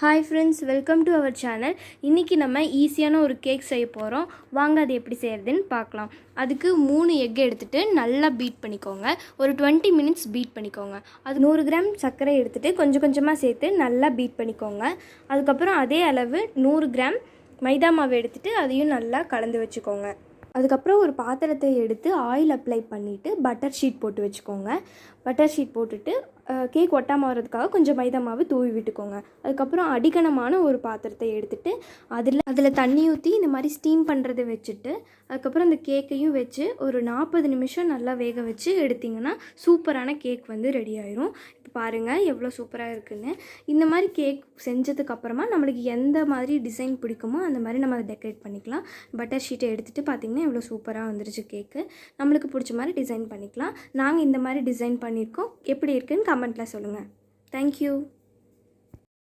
Hi friends, welcome to our channel. இன்றைக்கி நம்ம ஈஸியான ஒரு கேக் செய்ய போகிறோம். வாங்க அது எப்படி செய்கிறதுன்னு பார்க்கலாம். அதுக்கு 3 எக் எடுத்துகிட்டு நல்லா பீட் பண்ணிக்கோங்க. ஒரு 20 மினிட்ஸ் பீட் பண்ணிக்கோங்க. அது 100 கிராம் சர்க்கரை எடுத்துகிட்டு கொஞ்சம் கொஞ்சமாக சேர்த்து நல்லா பீட் பண்ணிக்கோங்க. அதுக்கப்புறம் அதே அளவு 100 கிராம் மைதா மாவு எடுத்துகிட்டு அதையும் நல்லா கலந்து வச்சுக்கோங்க. அதுக்கப்புறம் ஒரு பாத்திரத்தை எடுத்து ஆயில் அப்ளை பண்ணிவிட்டு பட்டர் ஷீட் போட்டு வச்சுக்கோங்க. பட்டர் ஷீட் போட்டுட்டு கேக் ஒட்டாமல் வரதுக்காக கொஞ்சம் மைதா மாவு தூவி விட்டுக்கோங்க. அதுக்கப்புறம் அடிகனமான ஒரு பாத்திரத்தை எடுத்துகிட்டு அதில் தண்ணி ஊற்றி இந்த மாதிரி ஸ்டீம் பண்ணுறதை வச்சுட்டு அதுக்கப்புறம் அந்த கேக்கையும் வச்சு ஒரு 40 நிமிஷம் நல்லா வேக வச்சு எடுத்திங்கன்னா சூப்பரான கேக் வந்து ரெடி ஆயிரும். இப்போ பாருங்கள் எவ்வளோ சூப்பராக இருக்குதுன்னு. இந்த மாதிரி கேக் செஞ்சதுக்கப்புறமா நம்மளுக்கு எந்த மாதிரி டிசைன் பிடிக்குமோ அந்த மாதிரி நம்ம அதை டெக்கரேட் பண்ணிக்கலாம். பட்டர் ஷீட்டை எடுத்துகிட்டு பார்த்திங்கன்னா எவ்வளோ சூப்பராக வந்துருச்சு கேக்கு. நம்மளுக்கு பிடிச்ச மாதிரி டிசைன் பண்ணிக்கலாம். நாங்கள் இந்த மாதிரி டிசைன் பண்ணியிருக்கோம். எப்படி இருக்குன்னு கமெண்ட்டில் சொல்லுங்கள். தேங்க்யூ.